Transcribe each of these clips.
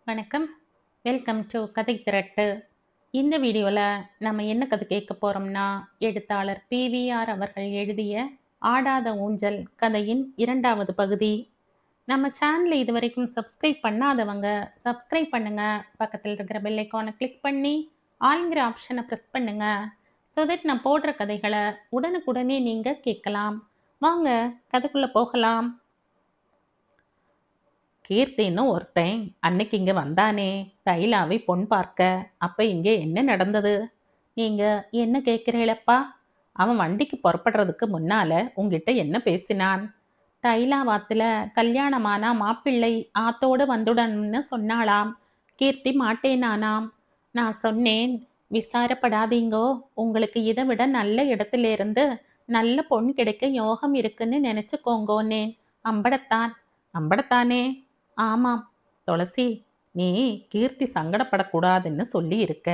வணக்கம். Welcome to கதை திரட்டு. இந்த வீடியோல நம்ம என்ன கதை கேட்க போறோம்னா, எழுத்தாளர் PVR அவர்கள் எழுதிய ஆடாத ஊஞ்சல் கதையின் 2வது பகுதி. நம்ம சேனலை இதுவரைக்கும் சப்ஸ்கிரைப் பண்ணாதவங்க சப்ஸ்கிரைப் பண்ணுங்க. பக்கத்தில் இருக்கிற பெல் ஐகானை கிளிக் பண்ணி ஆல்ங்கிற ஆப்ஷனை ப்ரெஸ் பண்ணுங்க. ஸோ தட் நான் போடுற கதைகளை உடனுக்குடனே நீங்க கேட்கலாம். வாங்க கதைக்குள்ள போகலாம். கீர்த்தின்னு ஒருத்தன் அன்னைக்கு இங்க வந்தானே, தைலாவை பொன் பார்க்க. அப்ப இங்க என்ன நடந்தது? நீங்க என்ன கேட்கிறீளப்பா? அவன் வண்டிக்கு புறப்படுறதுக்கு முன்னால உன்கிட்ட என்ன பேசினான்? தைலாவாத்துல கல்யாணமானா மாப்பிள்ளை ஆத்தோடு வந்துடணும்னு சொன்னாளாம். கீர்த்தி மாட்டேனானாம். நான் சொன்னேன், விசாரப்படாதீங்கோ, உங்களுக்கு இதை விட நல்ல இடத்துல இருந்து நல்ல பொன் கிடைக்க யோகம் இருக்குன்னு நினைச்சுக்கோங்கோன்னேன். அம்படத்தான். அம்படத்தானே? ஆமாம். துளசி, நீ கீர்த்தி சங்கடப்படக்கூடாதுன்னு சொல்லி இருக்க.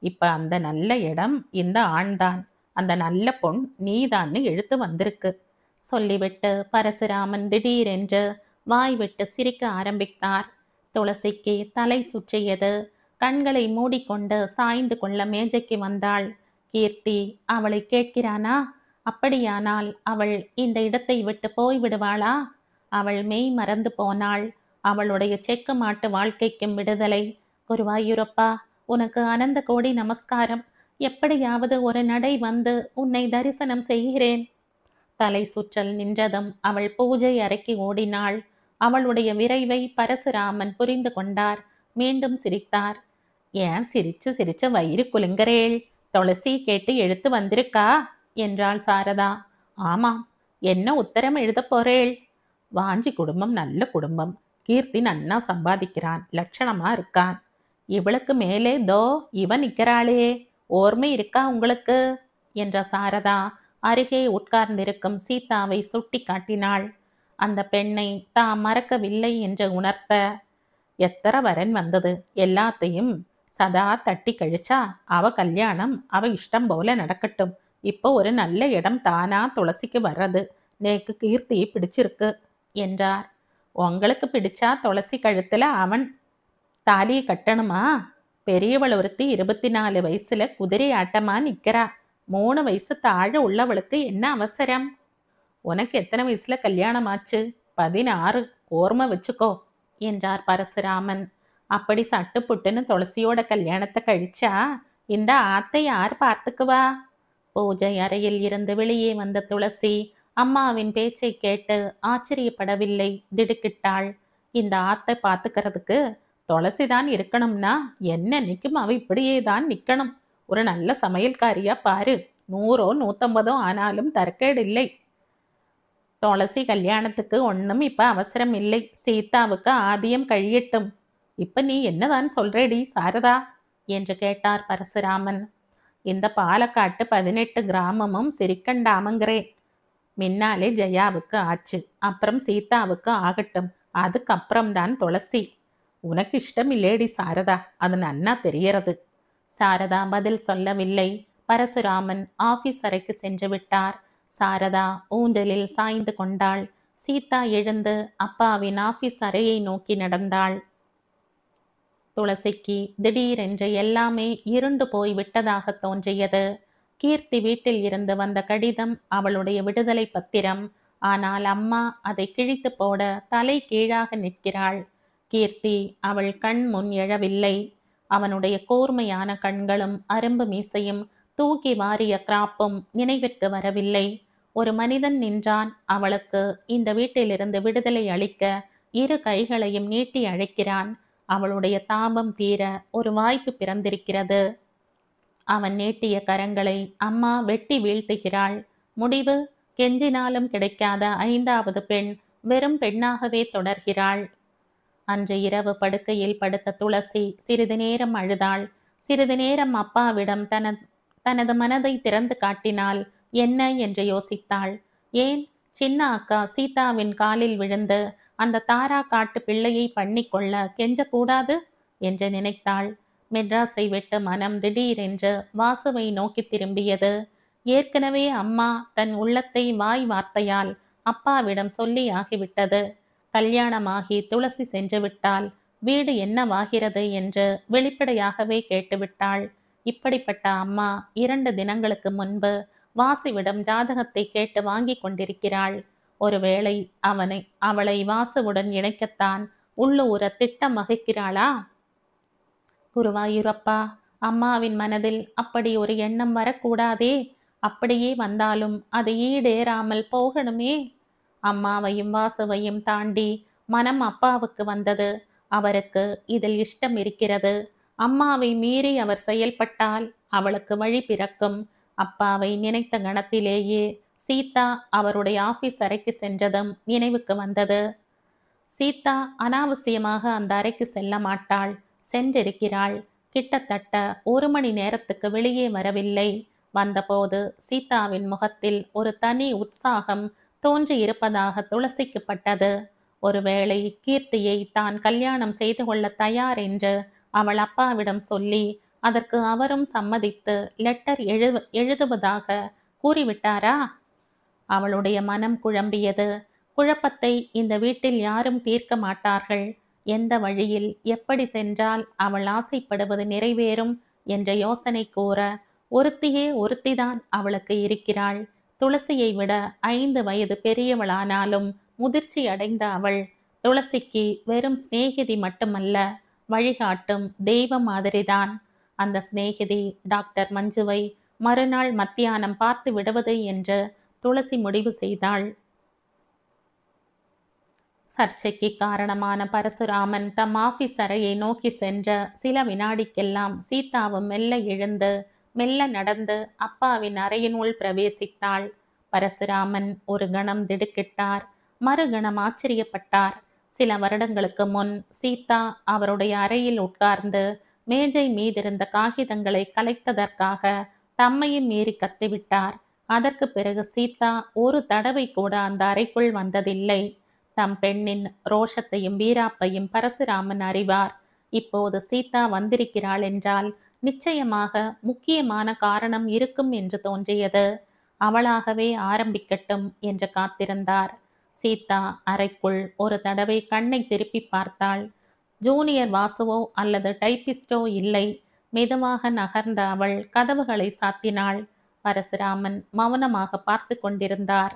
இப்ப அந்த நல்ல இடம் இந்த ஆண்தான், அந்த நல்ல பொன் நீதான்னு எழுத்து வந்திருக்கு. சொல்லிவிட்டு பரசுராமன் திடீரென்று வாய் விட்டு சிரிக்க ஆரம்பித்தார். துளசிக்கு தலை சுற்றியது. கண்களை மூடிக்கொண்டு சாய்ந்து கொள்ள மேஜைக்கு வந்தாள். கீர்த்தி அவளை கேட்கிறானா? அப்படியானால் அவள் இந்த இடத்தை விட்டு போய்விடுவாளா? அவள் மெய் மறந்து போனாள். அவளுடைய செக்கு மாட்டு வாழ்க்கைக்கும் விடுதலை. குருவாயூரப்பா, உனக்கு அனந்த கோடி நமஸ்காரம். எப்படியாவது ஒரு நடை வந்து உன்னை தரிசனம் செய்கிறேன். தலை சுற்றல் நின்றதும் அவள் பூஜை அறைக்கு ஓடினாள். அவளுடைய விரைவை பரசுராமன் புரிந்து கொண்டார். மீண்டும் சிரித்தார். ஏன் சிரிச்சு சிரிச்சு வயிறு குலுங்கரேள்? துளசி கேட்டு எழுத்து வந்திருக்கா என்றாள் சாரதா. ஆமாம். என்ன உத்தரம் எழுத போறேள்? வாஞ்சி குடும்பம் நல்ல குடும்பம். கீர்த்தி நன்னா சம்பாதிக்கிறான், லட்சணமா இருக்கான். இவளுக்கு மேலே தோ இவ நிற்கிறாளே, ஓர்மை இருக்கா உங்களுக்கு? என்ற சாரதா அருகே உட்கார்ந்திருக்கும் சீதாவை சுட்டி காட்டினாள். அந்த பெண்ணை தாம் மறக்கவில்லை என்று உணர்த்த, எத்தனை வரன் வந்தது, எல்லாத்தையும் சதா தட்டி கழிச்சா அவ கல்யாணம் அவ இஷ்டம் போல நடக்கட்டும். இப்போ ஒரு நல்ல இடம் தானா துளசிக்கு வர்றது. நேக்கு கீர்த்தி பிடிச்சிருக்கு என்றார். உங்களுக்கு பிடிச்சா துளசி கழுத்துல அவன் தாலியை கட்டணுமா? பெரியவள் ஒருத்தி 24 வயசுல குதிரை ஆட்டமா நிக்கிறா. 3 வயசு தாழ உள்ளவளுக்கு என்ன அவசரம்? உனக்கு எத்தனை வயசுல கல்யாணம் ஆச்சு? 16. ஓர்மை வச்சுக்கோ என்றார் பரசுராமன். அப்படி சட்டுப்புட்டுன்னு துளசியோட கல்யாணத்தை கழிச்சா இந்த ஆத்தை யார் பார்த்துக்குவா? பூஜை அறையில் இருந்து வெளியே வந்த துளசி அம்மாவின் பேச்சை கேட்டு ஆச்சரியப்படவில்லை, திடுக்கிட்டாள். இந்த ஆத்தை பார்த்துக்கிறதுக்கு துளசிதான் இருக்கணும்னா என்னன்னைக்கும் அவ இப்படியே தான் நிக்கணும். ஒரு நல்ல சமையல்காரியா பாரு. 100ஓ 150ஓ ஆனாலும் தற்கேடில்லை. துளசி கல்யாணத்துக்கு ஒன்றும் இப்ப அவசரம் இல்லை. சீதாவுக்கு ஆதியம் கழியட்டும். இப்ப நீ என்னதான் சொல்றேடி சாரதா என்று கேட்டார் பரசுராமன். இந்த பாலக்காட்டு 18 கிராமமும் சிரிக்கண்டாமங்கிறேன். முன்னாலே ஜெயாவுக்கு ஆச்சு, அப்புறம் சீதாவுக்கு ஆகட்டும், அதுக்கப்புறம்தான் துளசி. உனக்கு இஷ்டம் இல்லேடி சாரதா, அது நன்னா தெரியறது. சாரதா பதில் சொல்லவில்லை. பரசுராமன் ஆபீஸ் அறைக்கு சென்று விட்டார். சாரதா ஊஞ்சலில் சாய்ந்து கொண்டாள். சீதா எழுந்து அப்பாவின் ஆபீஸ் அறையை நோக்கி நடந்தாள். துளசிக்கு திடீரென்று எல்லாமே இருண்டு போய் விட்டதாக தோன்றியது. கீர்த்தி வீட்டில் இருந்து வந்த கடிதம் அவளுடைய விடுதலை பத்திரம். ஆனால் அம்மா அதை கிழித்து போட தலை கீழாக நிற்கிறாள். கீர்த்தி அவள் கண் முன் எழவில்லை. அவனுடைய கூர்மையான கண்களும் அரும்பு மீசையும் தூக்கி வாரிய கிராப்பும் நினைவிற்கு வரவில்லை. ஒரு மனிதன் நின்றான். அவளுக்கு இந்த வீட்டிலிருந்து விடுதலை அளிக்க இரு கைகளையும் நீட்டி அழைக்கிறான். அவளுடைய தாபம் தீர ஒரு வாய்ப்பு பிறந்திருக்கிறது. அவன் நீட்டிய கரங்களை அம்மா வெட்டி வீழ்த்துகிறாள். முடிவு, கெஞ்சினாலும் கிடைக்காத 5வது பெண் வெறும் பெண்ணாகவே தொடர்கிறாள். அன்று இரவு படுக்கையில் படுத்த துளசி சிறிது நேரம் அழுதாள். சிறிது நேரம் அப்பாவிடம் தனது மனதை திறந்து காட்டினாள். என்ன என்று யோசித்தாள். ஏன் சின்ன அக்கா சீதாவின் காலில் விழுந்து அந்த தாரா காட்டு பிள்ளையை பண்ணிக்கொள்ள கெஞ்சக்கூடாது என்று நினைத்தாள். மெட்ராஸை விட்டு மனம் திடீரென்று வாசுவை நோக்கி திரும்பியது. ஏற்கனவே அம்மா தன் உள்ளத்தை வாய் வார்த்தையால் அப்பாவிடம் சொல்லி ஆகிவிட்டது. கல்யாணமாகி துளசி சென்று விட்டால் வீடு என்னவாகிறது என்று வெளிப்படையாகவே கேட்டுவிட்டாள். இப்படிப்பட்ட அம்மா 2 தினங்களுக்கு முன்பு வாசுவிடம் ஜாதகத்தை கேட்டு வாங்கி கொண்டிருக்கிறாள். ஒருவேளை அவளை வாசுவுடன் இணைக்கத்தான் உள்ளூர திட்டம் வகுக்கிறாளா? குருவாயூரப்பா, அம்மாவின் மனதில் அப்படி ஒரு எண்ணம் வரக்கூடாதே. அப்படியே வந்தாலும் அது ஈடேறாமல் போகணுமே. அம்மாவையும் வாசுவையும் தாண்டி மனம் அப்பாவுக்கு வந்தது. அவருக்கு இதில் இஷ்டம் இருக்கிறது. அம்மாவை மீறி அவர் செயல்பட்டால் அவளுக்கு வழி பிறக்கும். அப்பாவை நினைத்த கணத்திலேயே சீதா அவருடைய ஆபீஸ் அறைக்கு சென்றதும் நினைவுக்கு வந்தது. சீதா அனாவசியமாக அந்த அறைக்கு செல்ல மாட்டாள். சென்றிருக்கிறாள். கிட்டத்தட்ட 1 மணி நேரத்துக்கு வெளியே வரவில்லை. வந்தபோது சீதாவின் முகத்தில் ஒரு தனி உற்சாகம் தோன்றியிருப்பதாக துளசிக்கு பட்டது. ஒருவேளை கீர்த்தியை தான் கல்யாணம் செய்து கொள்ள தயார் என்று அவள் அப்பாவிடம் சொல்லி அதற்கு அவரும் சம்மதித்து லெட்டர் எழுதுவதாக கூறிவிட்டாரா? அவளுடைய மனம் குழம்பியது. குழப்பத்தை இந்த வீட்டில் யாரும் தீர்க்க மாட்டார்கள். எந்த வழியில் எப்படி சென்றால் அவள் ஆசைப்படுவது நிறைவேறும் என்ற யோசனை கூற, ஒருத்தியே ஒருத்திதான் அவளுக்கு இருக்கிறாள். துளசியை விட 5 வயது பெரியவளானாலும் முதிர்ச்சி அடைந்த அவள் துளசிக்கு வெறும் சிநேகிதி மட்டுமல்ல, வழிகாட்டும் தெய்வம் மாதிரிதான். அந்த சிநேகிதி டாக்டர் மஞ்சுவை மறுநாள் மத்தியானம் பார்த்து விடுவது என்று துளசி முடிவு செய்தாள். சர்ச்சைக்கு காரணமான பரசுராமன் தம் ஆபீஸ் அறையை நோக்கி சென்ற சில வினாடிக்கெல்லாம் சீதாவும் மெல்ல எழுந்து மெல்ல நடந்து அப்பாவின் அறையினுள் பிரவேசித்தாள். பரசுராமன் ஒரு கணம் திடுக்கிட்டார். மறுகணம் ஆச்சரியப்பட்டார். சில வருடங்களுக்கு முன் சீதா அவருடைய அறையில் உட்கார்ந்து மேஜை மீதிருந்த காகிதங்களை கலைத்ததற்காக தம்மையும் மீறி கத்திவிட்டார். அதற்கு பிறகு சீதா ஒரு தடவை கூட அந்த அறைக்குள் வந்ததில்லை. தம் பெண்ணின் ரோஷத்தையும் வீராப்பையும் பரசுராமன் அறிவார். இப்போது சீதா வந்திருக்கிறாள் என்றால் நிச்சயமாக முக்கியமான காரணம் இருக்கும் என்று தோன்றியது. அவளாகவே ஆரம்பிக்கட்டும் என்று காத்திருந்தார். சீதா அறைக்குள் ஒரு தடவை கண்ணை திருப்பி பார்த்தாள். ஜூனியர் வாசுவோ அல்லது டைப்பிஸ்டோ இல்லை. மெதுவாக நகர்ந்த அவள் கதவுகளை சாத்தினாள். பரசுராமன் மௌனமாக பார்த்து கொண்டிருந்தார்.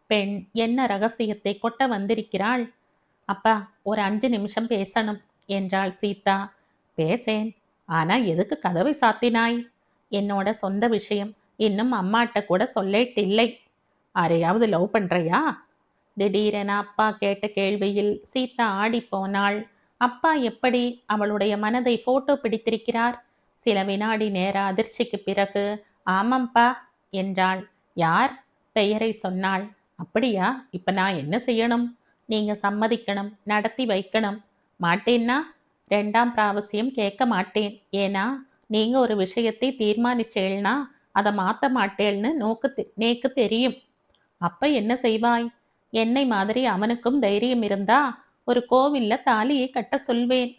பெண் என்ன ரகசியத்தை கொட்ட வந்திருக்கிறாள்? அப்பா, ஒரு 5 நிமிஷம் பேசணும் என்றாள் சீதா. பேசேன். ஆனா எதுக்கு கதவை சாத்தினாய்? என்னோட சொந்த விஷயம். இன்னும் அம்மாட்ட கூட சொல்லேட்டில்லை. யாரையாவது லவ் பண்றையா? திடீரென அப்பா கேட்ட கேள்வியில் சீதா ஆடிப்போனாள். அப்பா எப்படி அவளுடைய மனதை போட்டோ பிடித்திருக்கிறார்? சில வினாடி நேர அதிர்ச்சிக்கு பிறகு ஆமாம்பா என்றாள். யார்? பெயரை சொன்னாள். அப்படியா? இப்ப நான் என்ன செய்யணும்? நீங்க சம்மதிக்கணும், நடத்தி வைக்கணும். மாட்டேன்னா 2ஆம் பிராவசியம் கேட்க மாட்டேன். ஏன்னா நீங்க ஒரு விஷயத்தை தீர்மானிச்சேள்னா அதை மாத்த மாட்டேன்னு நேக்கு தெரியும். அப்ப என்ன செய்வாய்? என்னை மாதிரி அவனுக்கும் தைரியம் இருந்தா ஒரு கோவில்ல தாலியை கட்ட சொல்வேன்.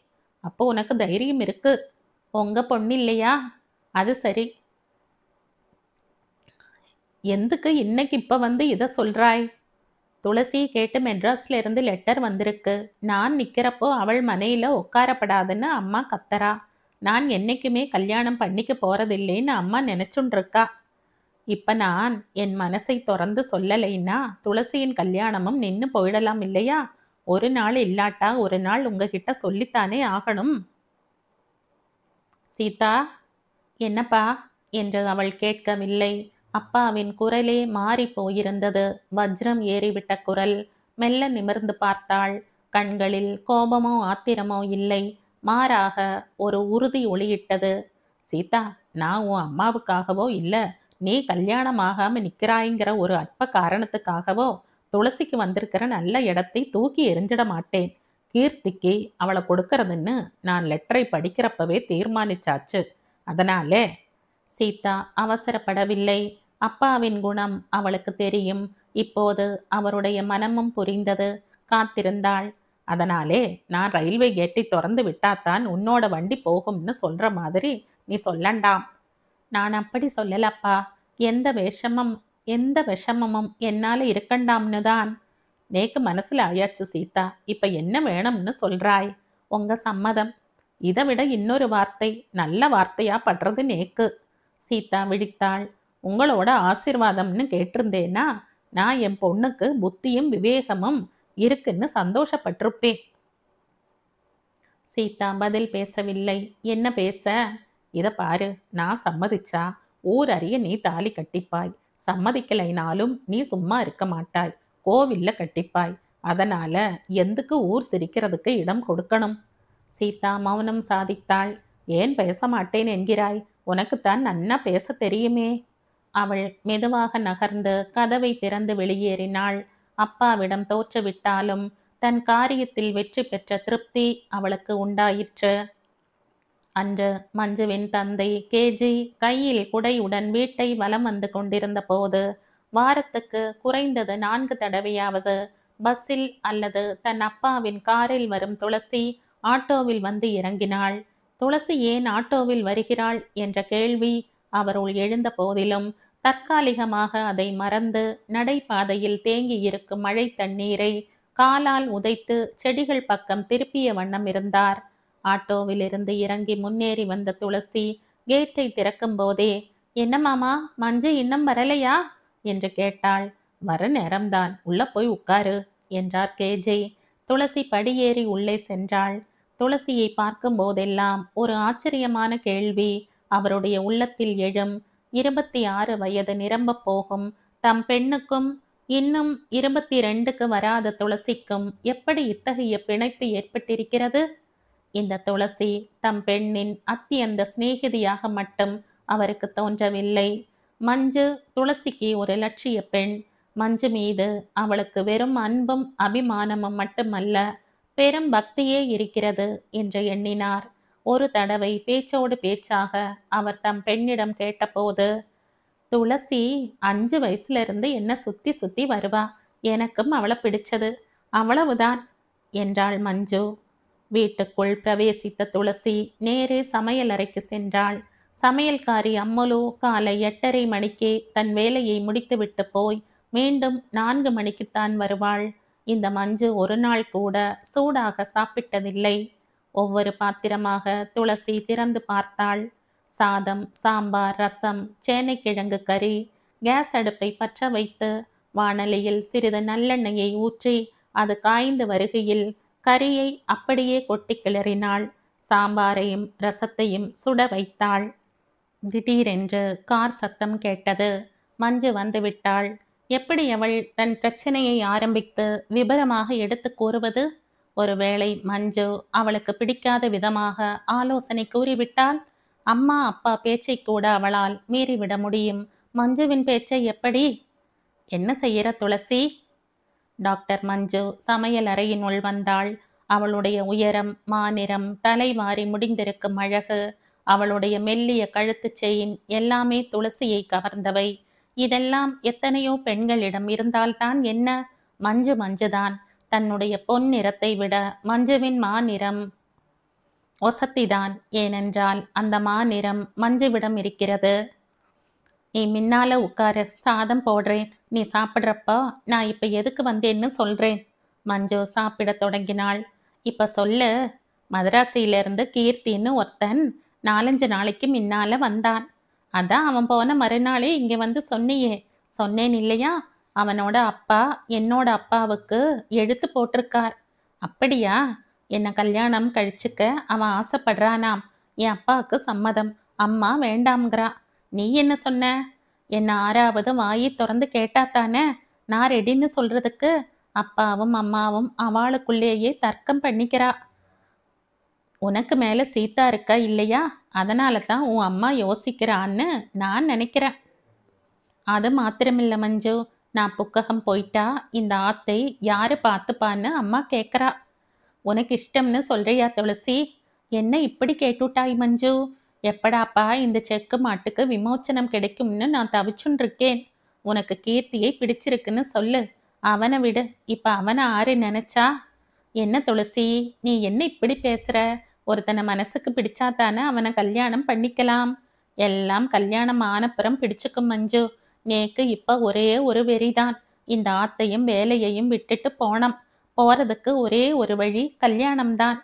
அப்போ உனக்கு தைரியம் இருக்கு. உங்க பொண்ணு இல்லையா? அது சரி. எதுக்கு இன்னைக்கு இப்ப வந்து இதை சொல்றாய்? துளசி கேட்டு மெட்ராஸ்ல இருந்து லெட்டர் வந்திருக்கு. நான் நிக்கிறப்போ அவள் மனையில உட்காரப்படாதுன்னு அம்மா கத்தரா. நான் என்னைக்குமே கல்யாணம் பண்ணிக்க போறதில்லைன்னு அம்மா நினைச்சுண்டிருக்கா. இப்ப நான் என் மனசை திறந்து சொல்லலைன்னா துளசியின் கல்யாணமும் நின்னு போயிடலாம் இல்லையா? ஒரு நாள் இல்லாட்டா ஒரு நாள் உங்ககிட்ட சொல்லித்தானே ஆகணும். சீதா, என்னப்பா என்று அவள் கேட்கவில்லை. அப்பாவின் குரலே மாறி போயிருந்தது. வஜ்ரம் ஏறிவிட்ட குரல். மெல்ல நிமிர்ந்து பார்த்தாள். கண்களில் கோபமோ ஆத்திரமோ இல்லை. மாறாக ஒரு உறுதி ஒளியிட்டது. சீதா, நான் உன் அம்மாவுக்காகவோ இல்லை நீ கல்யாணம் ஆகாம நிற்கிறாய்ங்கிற ஒரு அற்ப காரணத்துக்காகவோ துளசிக்கு வந்திருக்கிற நல்ல இடத்தை தூக்கி எரிஞ்சிட மாட்டேன். கீர்த்திக்கு அவளை கொடுக்கறதுன்னு நான் லெட்டரை படிக்கிறப்பவே தீர்மானிச்சாச்சு. அதனாலே சீதா அவசரப்படவில்லை. அப்பாவின் குணம் அவளுக்கு தெரியும். இப்போது அவருடைய மனமும் புரிந்தது. காத்திருந்தாள். அதனாலே நான் ரயில்வே கேட்டை திறந்து விட்டாத்தான் உன்னோட வண்டி போகும்னு சொல்ற மாதிரி நீ சொல்லண்டாம். நான் அப்படி சொல்லலப்பா. எந்த விஷமமும் என்னால இருக்கண்டாம்னு தான். நேக்கு மனசுல ஆயாச்சு சீதா. இப்ப என்ன வேணும்னு சொல்றாய்? உங்க சம்மதம். இதை விட இன்னொரு வார்த்தை, நல்ல வார்த்தையா படுறது நேக்கு. சீதா விழித்தாள். உங்களோட ஆசீர்வாதம்னு கேட்டிருந்தேனா, நான் என் பொண்ணுக்கு புத்தியும் விவேகமும் இருக்குன்னு சந்தோஷப்பட்டிருப்பேன். சீதா பதில் பேசவில்லை. என்ன பேச? இத பாரு, நான் சம்மதிச்சா ஊர் அறிய நீ தாலி கட்டிப்பாய். சம்மதிக்கலைனாலும் நீ சும்மா இருக்க மாட்டாய். கோவில்ல கட்டிப்பாய். அதனால எந்துக்கு ஊர் சிரிக்கிறதுக்கு இடம் கொடுக்கணும். சீதா மௌனம் சாதித்தாள். ஏன் பேச மாட்டேன் என்கிறாய்? உனக்குத்தான் நன்னா பேச தெரியுமே. அவள் மெதுவாக நகர்ந்து கதவை திறந்து வெளியேறினாள். அப்பாவிடம் தோற்றுவிட்டாலும் தன் காரியத்தில் வெற்றி பெற்ற திருப்தி அவளுக்கு உண்டாயிற்று. அன்று மஞ்சுவின் தந்தை கேஜி கையில் குடையுடன் வீட்டை வலம் வந்து கொண்டிருந்த போது, வாரத்துக்கு குறைந்தது 4 தடவையாவது பஸ்ஸில் அல்லது தன் அப்பாவின் காரில் வரும் துளசி ஆட்டோவில் வந்து இறங்கினாள். துளசி ஏன் ஆட்டோவில் வருகிறாள் என்ற கேள்வி அவருள் எழுந்த போதிலும், தற்காலிகமாக அதை மறந்து நடைபாதையில் தேங்கி இருக்கும் மழை தண்ணீரை காலால் உதைத்து செடிகள் பக்கம் திருப்பிய வண்ணம் இருந்தார். ஆட்டோவிலிருந்து இறங்கி முன்னேறி வந்த துளசி கேட்டை திறக்கும் போதே, என்ன மாமா, மஞ்சு இன்னும் வரலையா என்று கேட்டாள். வர நேரம்தான், உள்ள போய் உட்காரு என்றார் கேஜே. துளசி படியேறி உள்ளே சென்றாள். துளசியை பார்க்கும் போதெல்லாம் ஒரு ஆச்சரியமான கேள்வி அவருடைய உள்ளத்தில் எழும். 26 வயது நிரம்ப போகும் தம் பெண்ணுக்கும் இன்னும் 22க்கு வராத துளசிக்கும் எப்படி இத்தகைய பிணைப்பு ஏற்பட்டிருக்கிறது? இந்த துளசி தம் பெண்ணின் அத்தியந்த சிநேகிதியாக மட்டும் அவருக்கு தோன்றவில்லை. மஞ்சு துளசிக்கு ஒரு லட்சிய பெண். மஞ்சு மீது அவளுக்கு வெறும் அன்பும் அபிமானமும் மட்டுமல்ல, பெரும் பக்தியே இருக்கிறது என்று எண்ணினார். ஒரு தடவை பேச்சோடு பேச்சாக அவர் தம் பெண்ணிடம் கேட்டபோது, துளசி 5 வயசுல இருந்து என்ன சுத்தி சுத்தி வருவா, எனக்கும் அவளை பிடிச்சது, அவ்வளவுதான் என்றாள் மஞ்சு. வீட்டுக்குள் பிரவேசித்த துளசி நேரே சமையல் அறைக்கு சென்றாள். சமையல்காரி அம்மலு காலை 8:30 மணிக்கே தன் வேலையை முடித்துவிட்டு போய் மீண்டும் 4 மணிக்குத்தான் வருவாள். இந்த மஞ்சு ஒரு நாள் கூட சூடாக சாப்பிட்டதில்லை. ஒவ்வொரு பாத்திரமாக துளசி திறந்து பார்த்தாள். சாதம், சாம்பார், ரசம், சேனைக்கிழங்கு கறி. கேஸ் அடுப்பை பற்ற வைத்து வாணலியில் சிறிது நல்லெண்ணெயை ஊற்றி அது காய்ந்து வருகையில் கறியை அப்படியே கொட்டி கிளறினாள். சாம்பாரையும் ரசத்தையும் சுட வைத்தாள். திடீரென்று கார் சத்தம் கேட்டது. மஞ்சு வந்துவிட்டாள். எப்படி அவள் தன் பிரச்சனையை ஆரம்பித்து விபரமாக எடுத்து கூறுவது? ஒருவேளை மஞ்சு அவளுக்கு பிடிக்காத விதமாக ஆலோசனை கூறிவிட்டால், அம்மா அப்பா பேச்சை கூட அவளால் மீறிவிட முடியும். மஞ்சுவின் பேச்சை எப்படி? என்ன செய்யற துளசி? டாக்டர் மஞ்சு சமையல் அறையினுள் வந்தாள். அவளுடைய உயரம், மாநிறம், தலைவாரி முடிந்திருக்கும் அழகு, அவளுடைய மெல்லிய கழுத்து செயின் எல்லாமே துளசியை கவர்ந்தவை. இதெல்லாம் எத்தனையோ பெண்களிடம் இருந்தால்தான் என்ன, மஞ்சு மஞ்சுதான். தன்னுடைய பொன் நிறத்தை விட மஞ்சுவின் மாநிறம் ஒசத்திதான். ஏனென்றால் அந்த மாநிறம் மஞ்சுவிடம் இருக்கிறது. நீ முன்னால உட்காரு, சாதம் போடுறேன். நீ சாப்பிட்றப்போ நான் இப்ப எதுக்கு வந்தேன்னு சொல்றேன். மஞ்சு சாப்பிட தொடங்கினாள். இப்ப சொல்லு. மதராசியிலிருந்து கீர்த்தின்னு ஒருத்தன் 4-5 நாளைக்கு முன்னால வந்தான். அதான் அவன் போன மறுநாளே இங்க வந்து சொன்னியே. சொன்னேன் இல்லையா? அவனோட அப்பா என்னோட அப்பாவுக்கு எழுத்து போட்டிருக்கார். அப்படியா? என்னை கல்யாணம் கழிச்சுக்க அவன் ஆசைப்படுறானாம். என் அப்பாவுக்கு சம்மதம். அம்மா வேண்டாம்ங்கிறா. நீ என்ன சொன்ன? என்ன 6வது வாயை திறந்து கேட்டாத்தானே நான் ரெடின்னு சொல்றதுக்கு. அப்பாவும் அம்மாவும் அவளுக்குள்ளேயே தர்க்கம் பண்ணிக்கிறா. உனக்கு மேல சீதா இருக்கா இல்லையா? அதனால தான் உன் அம்மா யோசிக்கிறான்னு நான் நினைக்கிறேன். அது மாத்திரமில்ல மஞ்சு, நான் புக்ககம் போயிட்டா இந்த ஆத்தை யாரு பார்த்துப்பான்னு அம்மா கேட்குறா. உனக்கு இஷ்டம்னு சொல்றியா துளசி? என்ன இப்படி கேட்டுட்டாய் மஞ்சு? எப்படாப்பா இந்த செக்கு மாட்டுக்கு விமோச்சனம் கிடைக்கும்னு நான் தவிச்சுன்னு இருக்கேன். உனக்கு கீர்த்தியை பிடிச்சிருக்குன்னு சொல்லு. அவனை விடு. இப்ப அவனை ஆறு நினைச்சா என்ன துளசி, நீ என்ன இப்படி பேசுற? ஒருத்தனை மனசுக்கு பிடிச்சாத்தானே அவனை கல்யாணம் பண்ணிக்கலாம். எல்லாம் கல்யாணம் ஆனப்புறம் பிடிச்சுக்கும் மஞ்சு. நேக்கு இப்ப ஒரே ஒரு வெறிதான். இந்த ஆத்தையும் வேலையையும் விட்டுட்டு போறதுக்கு ஒரே ஒரு வழி கல்யாணம்தான்.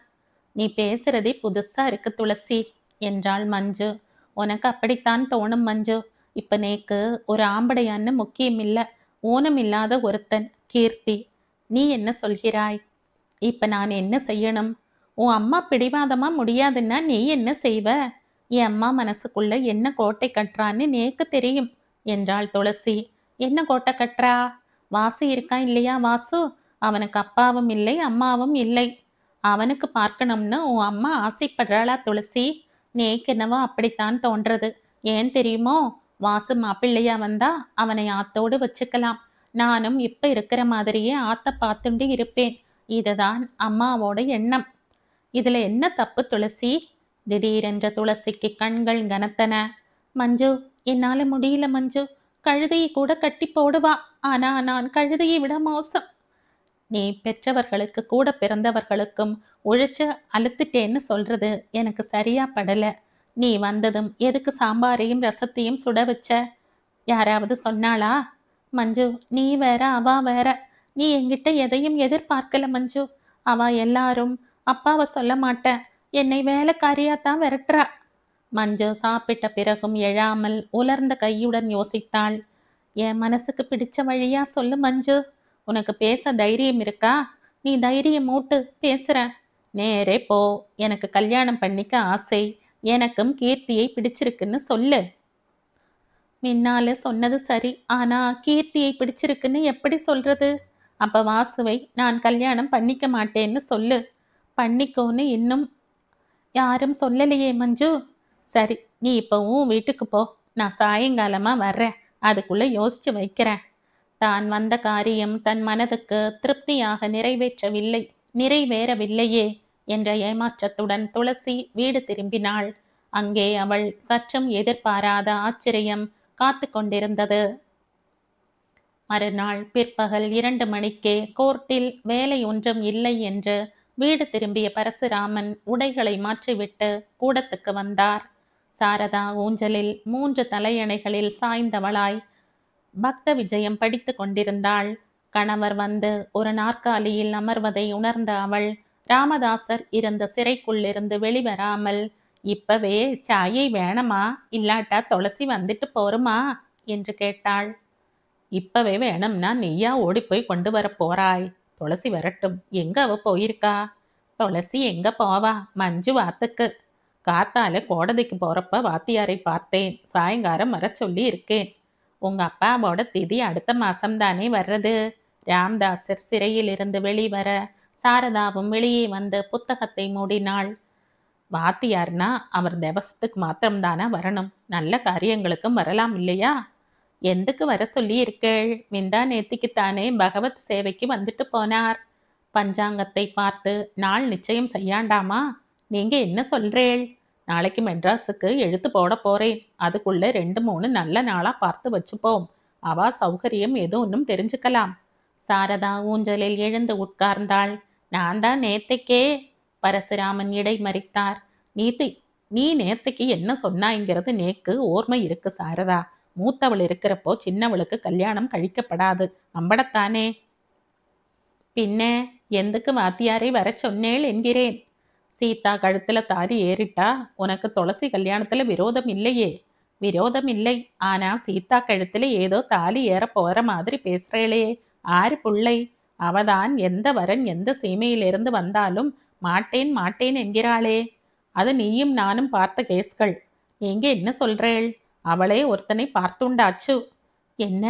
நீ பேசுறதே புதுசா இருக்கு துளசி என்றாள் மஞ்சு. உனக்கு அப்படித்தான் தோணும் மஞ்சு. இப்ப நேக்கு ஒரு ஆம்படையான்னு முக்கியம் இல்ல. ஊனம் இல்லாத ஒருத்தன் கீர்த்தி. நீ என்ன சொல்கிறாய்? இப்ப நான் என்ன செய்யணும்? உன் அம்மா பிடிவாதமா முடியாதுன்னா நீ என்ன செய்வ? என் அம்மா மனசுக்குள்ள என்ன கோட்டை கட்டுறான்னு நேக்கு தெரியும் என்றாள் துளசி. என்ன கோட்டை கட்டுறா? வாசு இருக்கான் இல்லையா வாசு? அவனுக்கு அப்பாவும் இல்லை அம்மாவும் இல்லை. அவனுக்கு பார்க்கணும்னு உன் அம்மா ஆசைப்படுறாளா துளசி? நேக்கு என்னவோ அப்படித்தான் தோன்றது. ஏன் தெரியுமோ? வாசு மாப்பிள்ளையா வந்தா அவனை ஆத்தோடு வச்சுக்கலாம். நானும் இப்ப இருக்கிற மாதிரியே ஆத்த பார்த்துண்டு இருப்பேன். இதுதான் அம்மாவோட எண்ணம். இதுல என்ன தப்பு துளசி? திடீரென்ற துளசிக்கு கண்கள் கனத்தன. மஞ்சு, என்னால முடியல மஞ்சு. கழுதையை கூட கட்டி போடுவா. ஆனா நான் கழுதையை விட மோசம். நீ பெற்றவர்களுக்கு கூட பிறந்தவர்களுக்கும் உழைச்சு அழுத்துட்டேன்னு சொல்றது எனக்கு சரியா படல. நீ வந்ததும் எதுக்கு சாம்பாரையும் ரசத்தையும் சுட வச்ச? யாராவது சொன்னாளா? மஞ்சு, நீ வேற அவா வேற. நீ என்கிட்ட எதையும் எதிர்பார்க்கல மஞ்சு. அவ எல்லாரும் அப்பாவை சொல்ல மாட்டேன், என்னை வேலைக்காரியாத்தான் விரட்டுறா. மஞ்சு சாப்பிட்ட பிறகும் எழாமல் உலர்ந்த கையுடன் யோசித்தாள். என் மனசுக்கு பிடிச்ச வழியா சொல்லு மஞ்சு. உனக்கு பேச தைரியம் இருக்கா? நீ தைரியம் மூட்டு பேசுற. நேரே போ. எனக்கு கல்யாணம் பண்ணிக்க ஆசை. எனக்கும் கீர்த்தியை பிடிச்சிருக்குன்னு சொல்லு. மின்னால சொன்னது சரி. ஆனா கீர்த்தியை பிடிச்சிருக்குன்னு எப்படி சொல்றது? அப்ப வாசுவை நான் கல்யாணம் பண்ணிக்க மாட்டேன்னு சொல்லு. பண்ணிக்கோன்னு இன்னும் யாரும் சொல்லலையே மஞ்சு. சரி, நீ இப்போ உன் வீட்டுக்கு போ. நான் சாயங்காலமா வர்றேன். அதுக்குள்ள யோசிச்சு வைக்கிறேன். தான் வந்த காரியம் தன் மனதுக்கு திருப்தியாக நிறைவேறவில்லையே என்ற ஏமாற்றத்துடன் துளசி வீடு திரும்பினாள். அங்கே அவள் சற்றும் எதிர்பாராத ஆச்சரியம் காத்து கொண்டிருந்தது. மறுநாள் பிற்பகல் 2 மணிக்கே கோர்ட்டில் வேலை ஒன்றும் இல்லை என்று வீடு திரும்பிய பரசுராமன் உடைகளை மாற்றிவிட்டு கூடத்துக்கு வந்தார். சாரதா ஊஞ்சலில் 3 தலையணைகளில் சாய்ந்தவளாய் பக்த விஜயம் படித்து கொண்டிருந்தாள். கணவர் வந்து ஒரு நாற்காலியில் அமர்வதை உணர்ந்த அவள் ராமதாசர் இருந்த சிறைக்குள்ளிருந்து வெளிவராமல், இப்பவே சாயை வேணமா, இல்லாட்டா துளசி வந்துட்டு போருமா என்று கேட்டாள். இப்பவே வேணும்னா நீயா ஓடிப்போய் கொண்டு வர போறாய். துளசி வரட்டும். எங்க அவ போயிருக்கா? துளசி எங்க போவா? மஞ்சு வாத்துக்கு. காத்தால கோடதிக்கு போறப்ப வாத்தியாரை பார்த்தேன். சாயங்காலம் வர சொல்லி இருக்கேன். உங்க அப்பாவோட திதி அடுத்த மாசம்தானே வர்றது. ராம்தாசர் சிறையில் இருந்து வெளிவர சாரதாவும் வெளியே வந்து புத்தகத்தை மூடினாள். வாத்தியார்னா அவர் தேவசத்துக்கு மாத்திரம்தானா வரணும்? நல்ல காரியங்களுக்கும் வரலாம் இல்லையா? எந்துக்கு வர சொல்லி இருக்கேள்? மிந்தா நேத்திக்குத்தானே பகவத் சேவைக்கு வந்துட்டு போனார். பஞ்சாங்கத்தை பார்த்து நாள் நிச்சயம் செய்யாண்டாமா? நீங்க என்ன சொல்றேள்? நாளைக்கு மெட்ராஸுக்கு எழுத்து போட போறேன். அதுக்குள்ள 2-3 நல்ல நாளா பார்த்து வச்சுப்போம். அவா சௌகரியம் ஏதோ ஒன்றும் தெரிஞ்சுக்கலாம். சாரதா ஊஞ்சலில் எழுந்து உட்கார்ந்தாள். நான் தான் நேத்தைக்கே. பரசுராமன் இடை மறித்தார். நீத்தி நீ நேத்தைக்கு என்ன சொன்னாய்ங்கிறது நேக்கு ஓர்மை இருக்கு சாரதா. மூத்தவள் இருக்கிறப்போ சின்னவளுக்கு கல்யாணம் கழிக்கப்படாது. அம்படத்தானே? பின்ன எந்துக்கு வாத்தியாரை வர சொன்னேள் என்கிறேன். சீதா கழுத்துல தாலி ஏறிட்டா உனக்கு துளசி கல்யாணத்துல விரோதம் இல்லையே? விரோதம் இல்லை. ஆனா சீதா கழுத்துல ஏதோ தாலி ஏற போற மாதிரி பேசுறேளே. ஆறு புள்ளை? அவதான் எந்த வரன் எந்த சீமையிலிருந்து வந்தாலும் மாட்டேன் மாட்டேன் என்கிறாளே. அது நீயும் நானும் பார்த்த கேஸ்கள். நீங்க என்ன சொல்றேள்? அவளே ஒருத்தனை பார்த்துண்டாச்சு. என்ன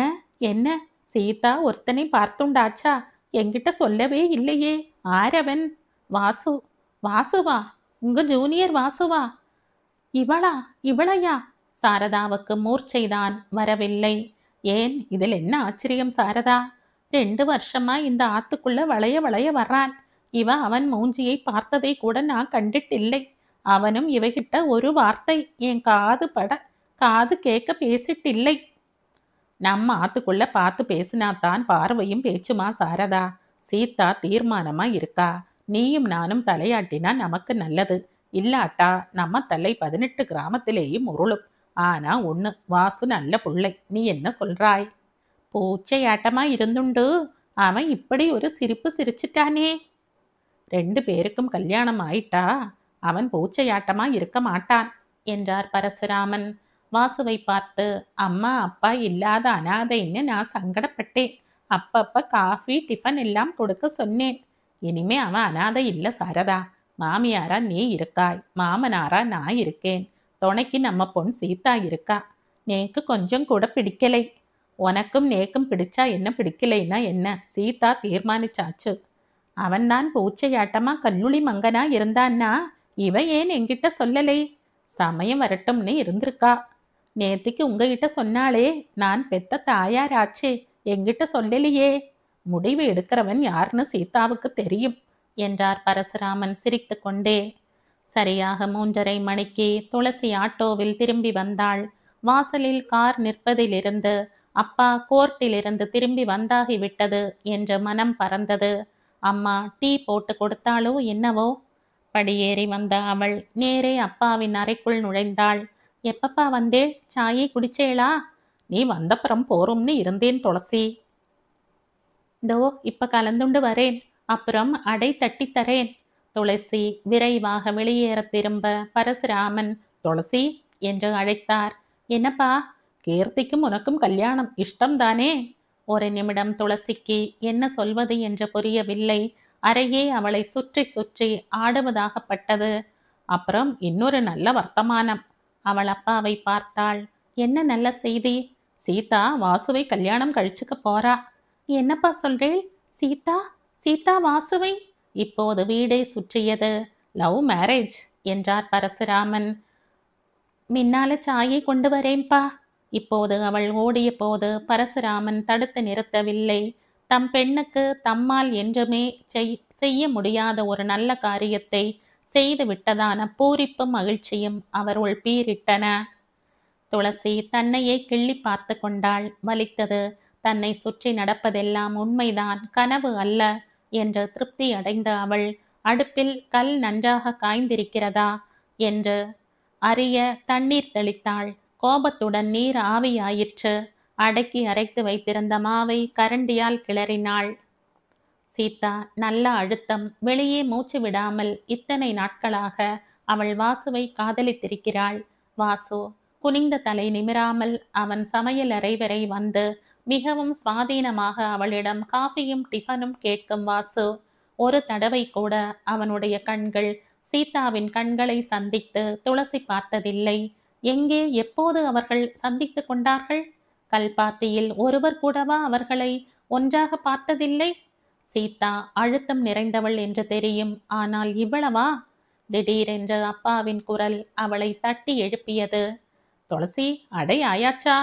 என்ன? சீதா ஒருத்தனை பார்த்துண்டாச்சா? என்கிட்ட சொல்லவே இல்லையே. ஆரவன்? வாசு. வாசுவா? உங்க ஜூனியர் வாசுவா? இவளா? இவளையா? சாரதாவுக்கு மூர்ச்சைதான் வரவில்லை. ஏன், இதில் என்ன ஆச்சரியம் சாரதா? 2 வருஷமா இந்த ஆத்துக்குள்ள வளைய வளைய வர்றான். இவ அவன் மூஞ்சியை பார்த்ததை கூட நான் கண்டிட்டில்லை. அவனும் இவகிட்ட ஒரு வார்த்தை என் காது கேட்க பேசிட்டில்லை. நம்ம ஆத்துக்குள்ள பார்த்து பேசினாத்தான் பார்வையும் பேச்சுமா சாரதா? சீதா தீர்மானமா இருக்கா. நீயும் நானும் தலையாட்டினா நமக்கு நல்லது. இல்லாட்டா நம்ம தலை 18 கிராமத்திலேயும் உருளும். ஆனா ஒண்ணு, வாசு நல்ல புள்ளை. நீ என்ன சொல்றாய்? பூச்சையாட்டமா இருந்துண்டு அவன் இப்படி ஒரு சிரிப்பு சிரிச்சிட்டானே. 2 பேருக்கும் கல்யாணம் ஆயிட்டா அவன் பூச்சையாட்டமா இருக்க மாட்டான் என்றார் பரசுராமன். வாசுவை பார்த்து, அம்மா அப்பா இல்லாத அனாதைன்னு நான் சங்கடப்பட்டேன். அப்பப்ப காஃபி டிஃபன் எல்லாம் கொடுக்க சொன்னேன். இனிமே அவன் அனாதை இல்ல சாரதா. மாமியாரா நீ இருக்காய், மாமனாரா நான் இருக்கேன், துணைக்கு நம்ம பொன் சீதா இருக்கா. நேக்கு கொஞ்சம் கூட பிடிக்கலை. உனக்கும் நேக்கும் பிடிச்சா என்ன, பிடிக்கலைன்னா என்ன, சீதா தீர்மானிச்சாச்சு. அவன்தான் பூச்சையாட்டமா கல்லுளி மங்கனா இருந்தான்னா இவ ஏன் என்கிட்ட சொல்லலை? சமயம் வரட்டும்னு இருந்திருக்கா. நேத்திக்கு உங்ககிட்ட சொன்னாளே, நான் பெத்த தாயாராச்சே, என்கிட்ட சொல்லலையே. முடிவு எடுக்கிறவன் யாருன்னு சீதாவுக்கு தெரியும் என்றார் பரசுராமன் சிரித்து கொண்டே. சரியாக 3:30 மணிக்கு துளசி ஆட்டோவில் திரும்பி வந்தாள். வாசலில் கார் நிற்பதிலிருந்து அப்பா கோர்ட்டிலிருந்து திரும்பி வந்தாகிவிட்டது என்று மனம் பறந்தது. அம்மா டீ போட்டு கொடுத்தாளோ என்னவோ. படியேறி வந்த அவள் நேரே அப்பாவின் அறைக்குள் நுழைந்தாள். எப்பப்பா வந்தேள், சாயை குடிச்சேளா? நீ வந்தப்புறம் போரும்னு இருந்தேன் துளசி. டோ இப்ப கலந்துண்டு வரேன், அப்புறம் அடை தட்டி தரேன். துளசி விரைவாக வெளியேற திரும்ப பரசுராமன் துளசி என்று அழைத்தார். என்னப்பா? கீர்த்திக்கும் உனக்கும் கல்யாணம் இஷ்டம்தானே? ஒரு நிமிடம் துளசிக்கு என்ன சொல்வது என்று புரியவில்லை. அறையே அவளை சுற்றி சுற்றி ஆடுவதாகப்பட்டது. அப்புறம் இன்னொரு நல்ல வர்த்தமானம். அவள் அப்பாவை பார்த்தாள். என்ன நல்ல செய்தி? சீதா வாசுவை கல்யாணம் கழிச்சுக்க போறா. என்னப்பா சொல்றேள்? சீதா? சீதா வாசுவை? இப்போது வீடை சுற்றியது. லவ் மேரேஜ் என்றார் பரசுராமன். மின்னால சாயை கொண்டு வரேன்பா. இப்போது அவள் ஓடிய போது பரசுராமன் தடுத்து நிறுத்தவில்லை. தம் பெண்ணுக்கு தம்மால் என்றுமே செய்ய முடியாத ஒரு நல்ல காரியத்தை செய்து விட்டதான பூரிப்பும் மகிழ்ச்சியும் அவருள் பீரிட்டன. துளசி தன்னையே கிள்ளி பார்த்து கொண்டாள். வலித்தது. தன்னை சுற்றி நடப்பதெல்லாம் உண்மைதான், கனவு அல்ல என்று திருப்தி அடைந்த அவள் அடுப்பில் கல் நன்றாக காய்ந்திருக்கிறதா என்று அறிய தண்ணீர் தெளித்தாள். கோபத்துடன் நீர் ஆவியாயிற்று. அடக்கி அரைத்து வைத்திருந்த மாவை கரண்டியால் கிளறினாள். சீதா நல்ல அழுத்தம். வெளியே மூச்சு விடாமல் இத்தனை நாட்களாக அவள் வாசுவை காதலித்திருக்கிறாள். வாசு குனிந்த தலை நிமிராமல் அவன் சமையல் அறை வரை வந்து மிகவும் சுவாதீனமாக அவளிடம் காஃபியும் டிஃபனும் கேட்கும் வாசு ஒரு தடவை கூட அவனுடைய கண்கள் சீதாவின் கண்களை சந்தித்து துளசி பார்த்ததில்லை. எங்கே எப்போது அவர்கள் சந்தித்து கொண்டார்கள்? கல்பாத்தியில் ஒருவர் கூடவா அவர்களை ஒன்றாக பார்த்ததில்லை? சீதா அழுத்தம் நிறைந்தவள் என்று தெரியும், ஆனால் இவ்வளவா? திடீரென்று அப்பாவின் குரல் அவளை தட்டி எழுப்பியது. துளசி, அடை ஆயாச்சா?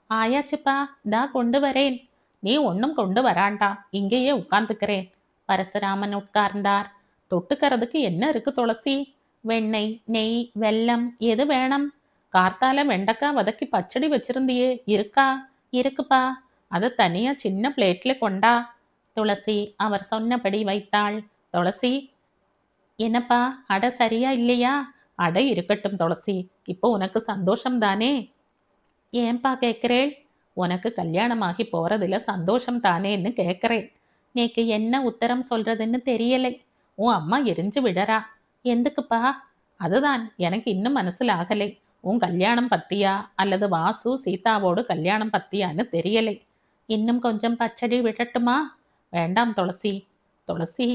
ஆயாச்சுப்பா, தா கொண்டு வரேன். நீ ஒன்னும் கொண்டு வராண்டாம், இங்கேயே உட்கார்ந்துக்கிறேன். பரசுராமன் உட்கார்ந்தார். தொட்டுக்கிறதுக்கு என்ன இருக்கு துளசி? வெண்ணெய், நெய், வெல்லம் எது வேணும்? கார்த்தால வெண்டைக்காய் வதக்கி பச்சடி வச்சிருந்தியே, இருக்கா? இருக்குப்பா. அதை தனியா சின்ன பிளேட்ல கொண்டா. துளசி அவர் சொன்னபடி வைத்தாள். துளசி, என்னப்பா, அடை சரியா இல்லையா? அடை இருக்கட்டும் துளசி, இப்போ உனக்கு சந்தோஷம் தானே? ஏன்பா கேட்கிறேள்? உனக்கு கல்யாணமாகி போறதுல சந்தோஷம் தானேன்னு கேட்கிறேன். நேக்கு என்ன உத்தரம் சொல்றதுன்னு தெரியலை. உன் அம்மா எரிஞ்சு விடறா. எதுக்குப்பா? அதுதான் எனக்கு இன்னும் மனசுல ஆகலை. உன் கல்யாணம் பத்தியா அல்லது வாசு சீதாவோடு கல்யாணம் பத்தியான்னு தெரியலை. இன்னும் கொஞ்சம் பச்சடி விடட்டுமா? வேண்டாம் துளசி. துளசி.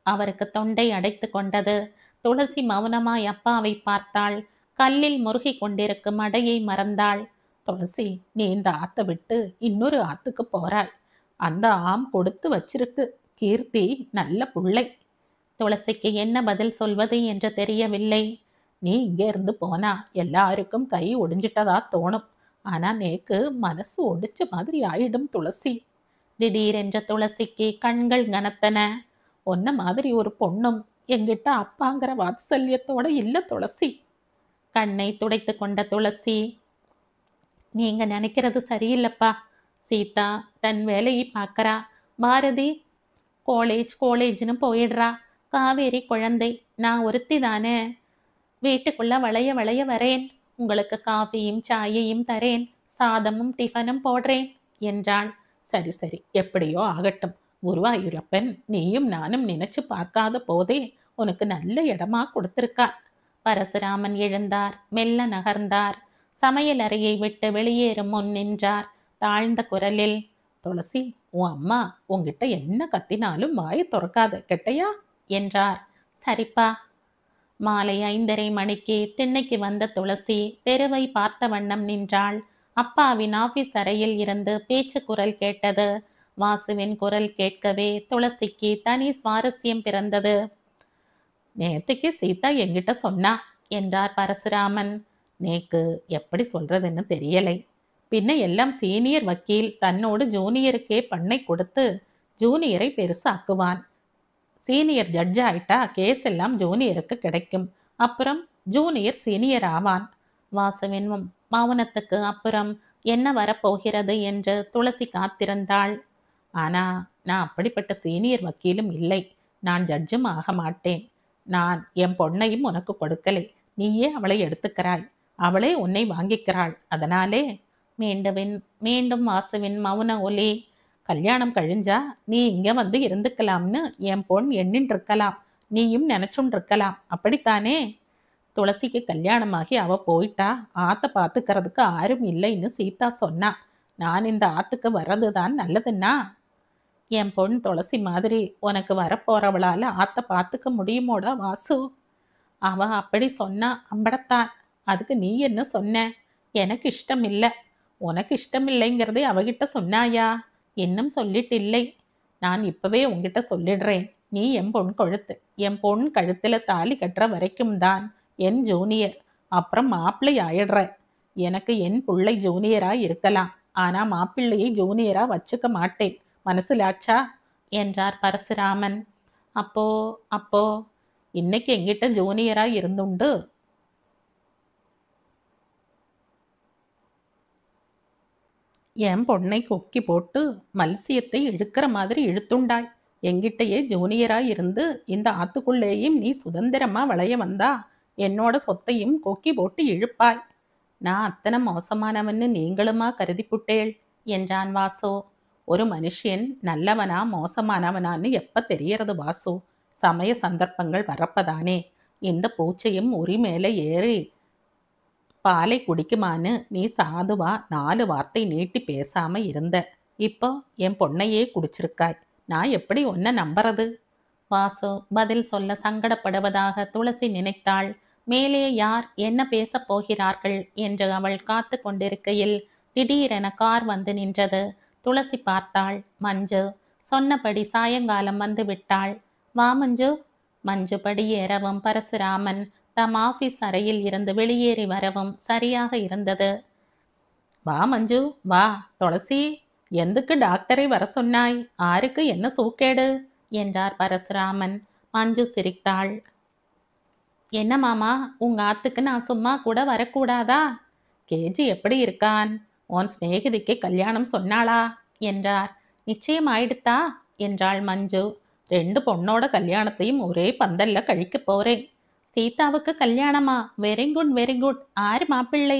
அவருக்கு தொண்டை அடைத்து கொண்டது. துளசி மௌனமாய் அப்பாவை பார்த்தாள். கல்லில் முருகி கொண்டிருக்கும் அடையை மறந்தாள். துளசி, நீ இந்த ஆத்தை விட்டு இன்னொரு ஆத்துக்கு போறாய். அந்த ஆம் கொடுத்து வச்சிருக்கு. கீர்த்தி நல்ல புள்ளை. துளசிக்கு என்ன பதில் சொல்வது என்று தெரியவில்லை. நீ இங்கே இருந்து போனா எல்லாருக்கும் கை ஒடிஞ்சிட்டதா தோணும். ஆனா நேக்கு மனசு ஒடிச்ச மாதிரி ஆயிடும் துளசி. திடீரென்ற துளசிக்கு கண்கள் கனத்தன. ஒன்ன மாதிரி ஒரு பொண்ணும் எங்கிட்ட அப்பாங்கிற வாத்சல்யத்தோட இல்ல துளசி. கண்ணை துடைத்து கொண்ட துளசி, நீங்க நினைக்கிறது சரியில்லப்பா. சீதா தன் வேலையை பார்க்கறா. பாரதி காலேஜ்னு போயிடுறா. காவேரி குழந்தை. நான் ஒருத்தி தானே. வீட்டுக்குள்ள வளைய வளைய வரேன். உங்களுக்கு காஃபியும் சாயையும் தரேன், சாதமும் டிஃபனும் போடுறேன் என்றாள். சரி சரி, எப்படியோ ஆகட்டும். குருவாயூரப்பன் நீயும் நானும் நினைச்சு பார்க்காத போதே உனக்கு நல்ல இடமா கொடுத்திருக்கார். பரசுராமன் எழுந்தார், மெல்ல நகர்ந்தார். சமையல் அறையை விட்டு வெளியேறும் முன் நின்றார். தாழ்ந்த குரலில், துளசி, உன் அம்மா உன்கிட்ட என்ன கத்தினாலும் வாயை திறக்காத கெட்டையா என்றார். சரிப்பா. மாலை 5:30 மணிக்கு திண்ணைக்கு வந்த துளசி தெருவை பார்த்த வண்ணம் நின்றாள். அப்பாவின் ஆபீஸ் அறையில் இருந்து பேச்சு குரல் கேட்டது. வாசுவின் குரல் கேட்கவே துளசிக்கு தனி சுவாரஸ்யம் பிறந்தது. நேத்துக்கு சீதா என்கிட்ட சொன்னா என்றார் பரசுராமன். நேக்கு எப்படி சொல்றதுன்னு தெரியலை. பின்ன எல்லாம் சீனியர் வக்கீல் தன்னோடு ஜூனியருக்கே பண்ணை கொடுத்து ஜூனியரை பெருசாக்குவான். சீனியர் ஜட்ஜ் ஆயிட்டா கேஸ் எல்லாம் ஜூனியருக்கு கிடைக்கும். அப்புறம் ஜூனியர் சீனியர் ஆவான். வாசுவின் மௌனத்துக்கு அப்புறம் என்ன வரப்போகிறது என்று துளசி காத்திருந்தாள். ஆனா நான் அப்படிப்பட்ட சீனியர் வக்கீலும் இல்லை. நான் ஜட்ஜும் ஆக மாட்டேன். நான் என் பொண்ணையும் உனக்கு கொடுக்கலை. நீயே அவளை எடுத்துக்கிறாய். அவளே உன்னை வாங்கிக்கிறாள். அதனாலே மீண்டும் வாசுவின் மௌன ஒலி. கல்யாணம் கழிஞ்சா நீ இங்க வந்து இருந்துக்கலாம்னு என் பொண் எண்ணின் இருக்கலாம். நீயும் நினைச்சும் இருக்கலாம். அப்படித்தானே? துளசிக்கு கல்யாணமாகி அவ போயிட்டா ஆத்த பார்த்துக்கிறதுக்கு யாரும் இல்லைன்னு சீதா சொன்னா. நான் இந்த ஆத்துக்கு வர்றதுதான் நல்லதுன்னா? என் பொண் துளசி மாதிரி உனக்கு வரப்போறவளால ஆத்த பார்த்துக்க முடியுமோடா வாசு? அவ அப்படி சொன்னா அம்படத்தான். அதுக்கு நீ என்ன சொன்ன? எனக்கு இஷ்டம் இல்லை. உனக்கு இஷ்டம் இல்லைங்கிறதே அவகிட்ட சொன்னாயா? இன்னும் சொல்லிட்டு இல்லை. நான் இப்பவே உங்ககிட்ட சொல்லிடுறேன். நீ என் பொன் கழுத்து. என் பொன் கழுத்துல தாலி கட்டுற வரைக்கும் தான் என் ஜூனியர். அப்புறம் மாப்பிள்ளை ஆயிடுற. எனக்கு என் பிள்ளை ஜூனியரா இருக்கலாம். ஆனா மாப்பிள்ளையை ஜூனியரா வச்சுக்க மாட்டேன். மனசுலாச்சா என்றார் பரசுராமன். அப்போ அப்போ இன்னைக்கு எங்கிட்ட ஜூனியரா இருந்துண்டு என் பொண்ணை கொக்கி போட்டு மல்சியத்தை இழுக்கிற மாதிரி இழுத்துண்டாய். எங்கிட்டயே ஜூனியரா இருந்து இந்த ஆத்துக்குள்ளேயும் நீ சுதந்திரமா வளைய வந்தா என்னோட சொத்தையும் கொக்கி போட்டு இழுப்பாய். நான் அத்தனை மோசமானவன்னு நீங்களுமா கருதி புட்டேள் என்றான் வாசு. ஒரு மனுஷன் நல்லவனா மோசமானவனான்னு எப்ப தெரியறது வாசு? சமய சந்தர்ப்பங்கள் வரப்பதானே. இந்த பூச்சையும் உரி மேலே ஏறி பாலை குடிக்குமான்னு நீ சாதுவா 4 வார்த்தை நீட்டி பேசாம இருந்த. இப்போ என் பொண்ணையே குடிச்சிருக்காய். நான் எப்படி உன்னை நம்புறது? வாசு பதில் சொல்ல சங்கடப்படுவதாக துளசி நினைத்தாள். மேலே யார் என்ன பேசப் போகிறார்கள் என்று அவள் காத்து கொண்டிருக்கையில் திடீரென கார் வந்து நின்றது. துளசி பார்த்தாள். மஞ்சு. சொன்னபடி சாயங்காலம் வந்து விட்டாள். வா மஞ்சு. மஞ்சு படியேறவும் பரசுராமன் தம் ஆபீஸ் அறையில் இருந்து வெளியேறி வரவும் சரியாக இருந்தது. வா மஞ்சு வா. துளசி, எந்துக்கு டாக்டரை வர சொன்னாய்? ஆருக்கு என்ன சூக்கேடு என்றார் பரசுராமன். மஞ்சு சிரித்தாள். என்ன மாமா, உங்க ஆத்துக்கு நான் சும்மா கூட வரக்கூடாதா? கேஜி எப்படி இருக்கான்? உன் சிநேகிதிக்கு கல்யாணம் சொன்னாளா என்றார். நிச்சயம் ஆயிடுத்தா என்றாள் மஞ்சு. 2 பொண்ணோட கல்யாணத்தையும் ஒரே பந்தல்ல கழிக்க போறேன். சீதாவுக்கு கல்யாணமா? Very good very good. ஆறு மாப்பிள்ளை?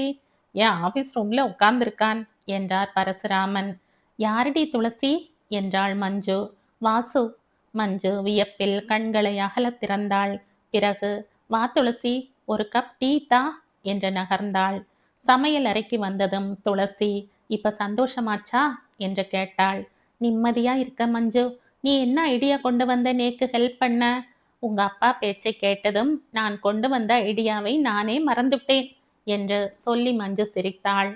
என் ஆபீஸ் ரூம்ல உட்கார்ந்துருக்கான் என்றார் பரசுராமன். யாரடி துளசி என்றாள் மஞ்சு. வாசு. மஞ்சு வியப்பில் கண்களை அகலத் திறந்தாள். பிறகு, வா துளசி, ஒரு கப் டீ தா என்று நகர்ந்தாள். சமையல் அறைக்கு வந்ததும் துளசி, இப்ப சந்தோஷமாச்சா என்று கேட்டாள். நிம்மதியா இருக்க மஞ்சு. நீ என்ன ஐடியா கொண்டு வந்த நேக்கு ஹெல்ப் பண்ண? உங்க அப்பா பேச்சை கேட்டதும் நான் கொண்டு வந்த ஐடியாவை நானே மறந்துட்டேன் என்று சொல்லி மஞ்சு சிரித்தாள்.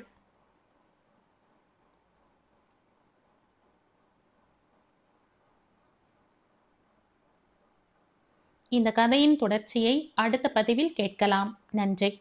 இந்த கதையின் தொடர்ச்சியை அடுத்த பதிவில் கேட்கலாம். நன்றி.